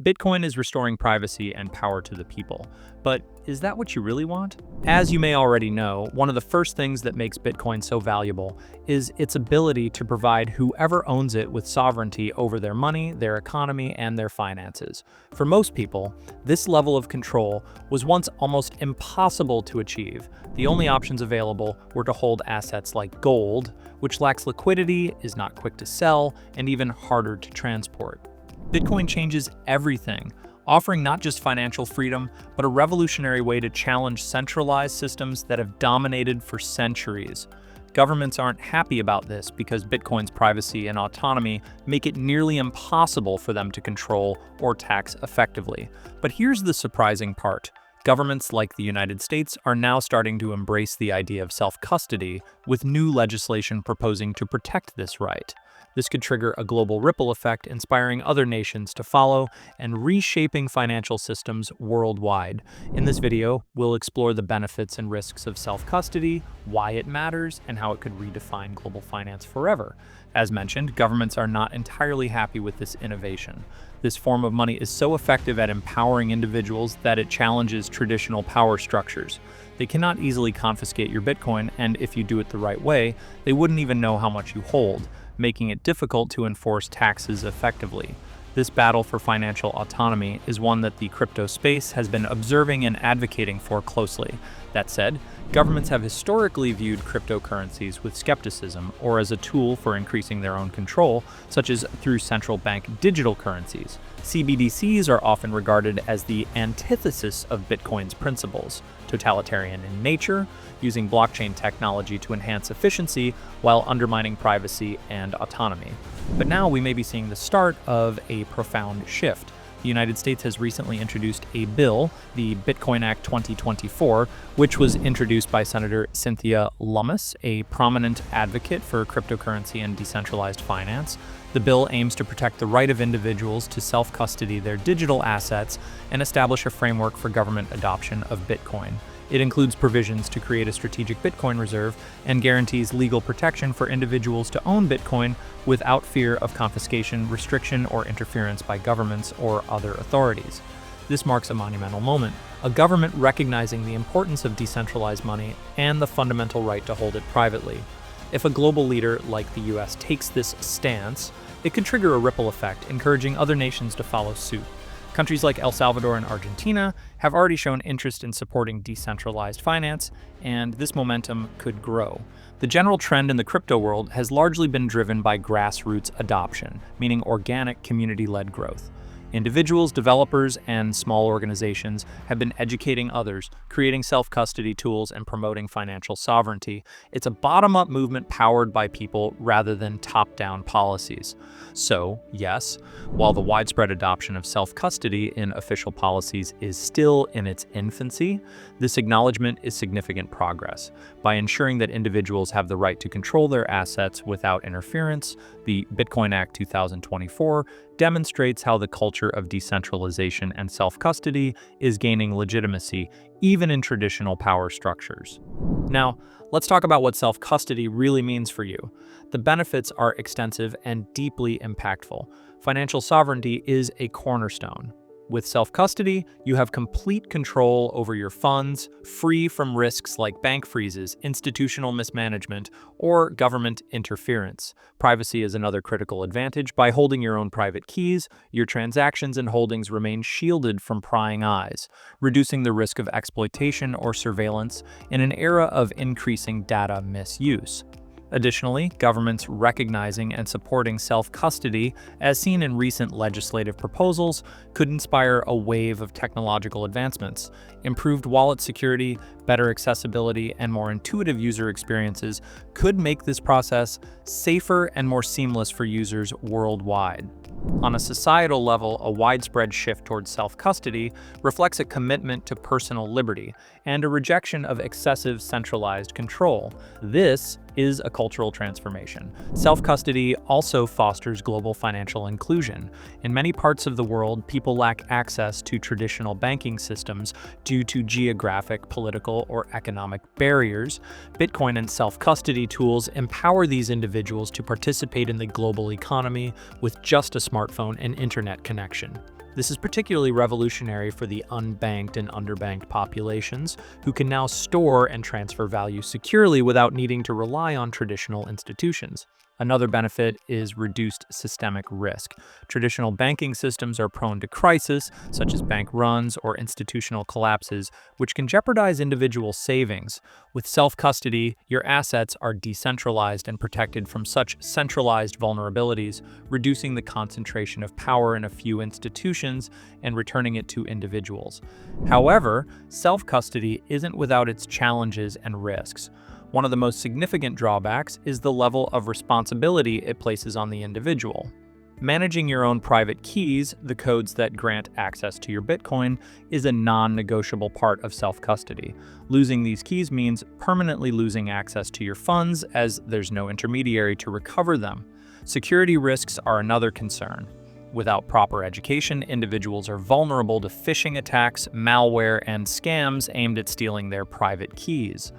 Bitcoin is restoring privacy and power to the people. But is that what you really want? As you may already know, one of the first things that makes Bitcoin so valuable is its ability to provide whoever owns it with sovereignty over their money, their economy, and their finances. For most people, this level of control was once almost impossible to achieve. The only options available were to hold assets like gold, which lacks liquidity, is not quick to sell, and even harder to transport. Bitcoin changes everything, offering not just financial freedom, but a revolutionary way to challenge centralized systems that have dominated for centuries. Governments aren't happy about this because Bitcoin's privacy and autonomy make it nearly impossible for them to control or tax effectively. But here's the surprising part. Governments like the United States are now starting to embrace the idea of self-custody, with new legislation proposing to protect this right. This could trigger a global ripple effect, inspiring other nations to follow and reshaping financial systems worldwide. In this video, we'll explore the benefits and risks of self-custody, why it matters, and how it could redefine global finance forever. As mentioned, governments are not entirely happy with this innovation. This form of money is so effective at empowering individuals that it challenges traditional power structures. They cannot easily confiscate your Bitcoin, and if you do it the right way, they wouldn't even know how much you hold, making it difficult to enforce taxes effectively. This battle for financial autonomy is one that the crypto space has been observing and advocating for closely. That said, governments have historically viewed cryptocurrencies with skepticism or as a tool for increasing their own control, such as through central bank digital currencies. CBDCs are often regarded as the antithesis of Bitcoin's principles, totalitarian in nature, using blockchain technology to enhance efficiency while undermining privacy and autonomy. But now we may be seeing the start of a profound shift. The United States has recently introduced a bill, the Bitcoin Act 2024, which was introduced by Senator Cynthia Lummis, a prominent advocate for cryptocurrency and decentralized finance. The bill aims to protect the right of individuals to self-custody their digital assets and establish a framework for government adoption of Bitcoin. It includes provisions to create a strategic Bitcoin reserve and guarantees legal protection for individuals to own Bitcoin without fear of confiscation, restriction, or interference by governments or other authorities. This marks a monumental moment, a government recognizing the importance of decentralized money and the fundamental right to hold it privately. If a global leader like the US takes this stance, it could trigger a ripple effect, encouraging other nations to follow suit. Countries like El Salvador and Argentina have already shown interest in supporting decentralized finance, and this momentum could grow. The general trend in the crypto world has largely been driven by grassroots adoption, meaning organic community-led growth. Individuals, developers, and small organizations have been educating others, creating self-custody tools, and promoting financial sovereignty. It's a bottom-up movement powered by people rather than top-down policies. So, yes, while the widespread adoption of self-custody in official policies is still in its infancy, this acknowledgement is significant progress. By ensuring that individuals have the right to control their assets without interference, the Bitcoin Act 2024 demonstrates how the culture of decentralization and self-custody is gaining legitimacy, even in traditional power structures. Now, let's talk about what self-custody really means for you. The benefits are extensive and deeply impactful. Financial sovereignty is a cornerstone. With self-custody, you have complete control over your funds, free from risks like bank freezes, institutional mismanagement, or government interference. Privacy is another critical advantage. By holding your own private keys, your transactions and holdings remain shielded from prying eyes, reducing the risk of exploitation or surveillance in an era of increasing data misuse. Additionally, governments recognizing and supporting self-custody, as seen in recent legislative proposals, could inspire a wave of technological advancements. Improved wallet security, better accessibility, and more intuitive user experiences could make this process safer and more seamless for users worldwide. On a societal level, a widespread shift towards self-custody reflects a commitment to personal liberty and a rejection of excessive centralized control. This is a cultural transformation. Self-custody also fosters global financial inclusion. In many parts of the world, people lack access to traditional banking systems due to geographic, political, or economic barriers. Bitcoin and self-custody tools empower these individuals to participate in the global economy with just a smartphone and internet connection. This is particularly revolutionary for the unbanked and underbanked populations, who can now store and transfer value securely without needing to rely on traditional institutions. Another benefit is reduced systemic risk. Traditional banking systems are prone to crisis, such as bank runs or institutional collapses, which can jeopardize individual savings. With self-custody, your assets are decentralized and protected from such centralized vulnerabilities, reducing the concentration of power in a few institutions and returning it to individuals. However, self-custody isn't without its challenges and risks. One of the most significant drawbacks is the level of responsibility it places on the individual. Managing your own private keys, the codes that grant access to your Bitcoin, is a non-negotiable part of self-custody. Losing these keys means permanently losing access to your funds, as there's no intermediary to recover them. Security risks are another concern. Without proper education, individuals are vulnerable to phishing attacks, malware, and scams aimed at stealing their private keys.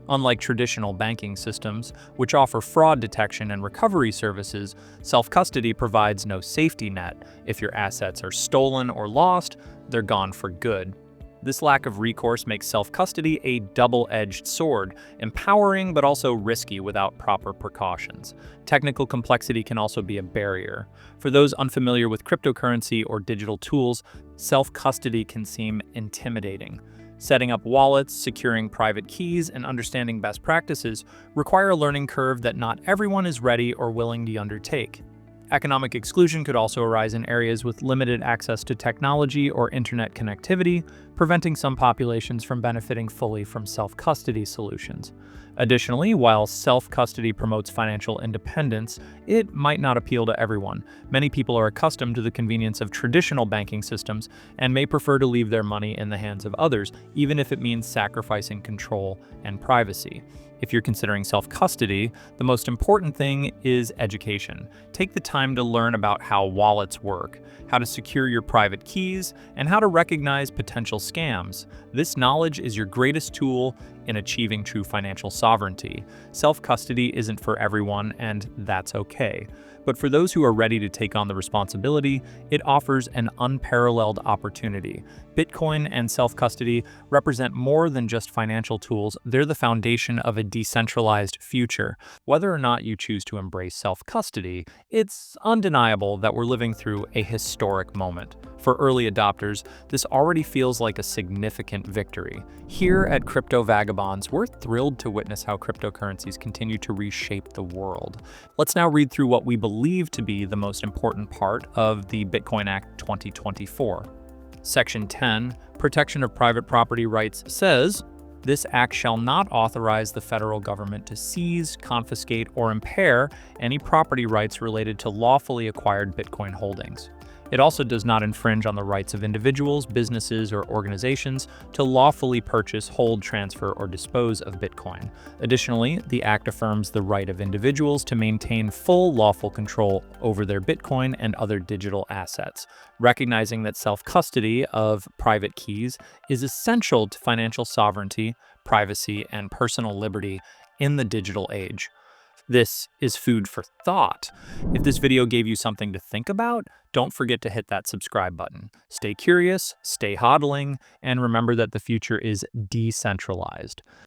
Unlike traditional banking systems, which offer fraud detection and recovery services, self-custody provides no safety net. If your assets are stolen or lost, they're gone for good. This lack of recourse makes self-custody a double-edged sword, empowering but also risky without proper precautions. Technical complexity can also be a barrier. For those unfamiliar with cryptocurrency or digital tools, self-custody can seem intimidating. Setting up wallets, securing private keys, and understanding best practices require a learning curve that not everyone is ready or willing to undertake. Economic exclusion could also arise in areas with limited access to technology or internet connectivity, preventing some populations from benefiting fully from self-custody solutions. Additionally, while self-custody promotes financial independence, it might not appeal to everyone. Many people are accustomed to the convenience of traditional banking systems and may prefer to leave their money in the hands of others, even if it means sacrificing control and privacy. If you're considering self-custody, the most important thing is education. Take the time to learn about how wallets work, how to secure your private keys, and how to recognize potential scams. This knowledge is your greatest tool in achieving true financial sovereignty. Self-custody isn't for everyone, and that's okay. But for those who are ready to take on the responsibility, it offers an unparalleled opportunity. Bitcoin and self-custody represent more than just financial tools, they're the foundation of a decentralized future. Whether or not you choose to embrace self-custody, it's undeniable that we're living through a historic moment. For early adopters, this already feels like a significant victory. Here at CryptoVagabonds, we're thrilled to witness how cryptocurrencies continue to reshape the world. Let's now read through what we believe to be the most important part of the Bitcoin Act 2024. Section 10, Protection of Private Property Rights, says, "This act shall not authorize the federal government to seize, confiscate, or impair any property rights related to lawfully acquired Bitcoin holdings." It also does not infringe on the rights of individuals, businesses, or organizations to lawfully purchase, hold, transfer, or dispose of Bitcoin. Additionally, the Act affirms the right of individuals to maintain full lawful control over their Bitcoin and other digital assets, recognizing that self-custody of private keys is essential to financial sovereignty, privacy, and personal liberty in the digital age. This is food for thought. If this video gave you something to think about, don't forget to hit that subscribe button. Stay curious, stay hodling, and remember that the future is decentralized.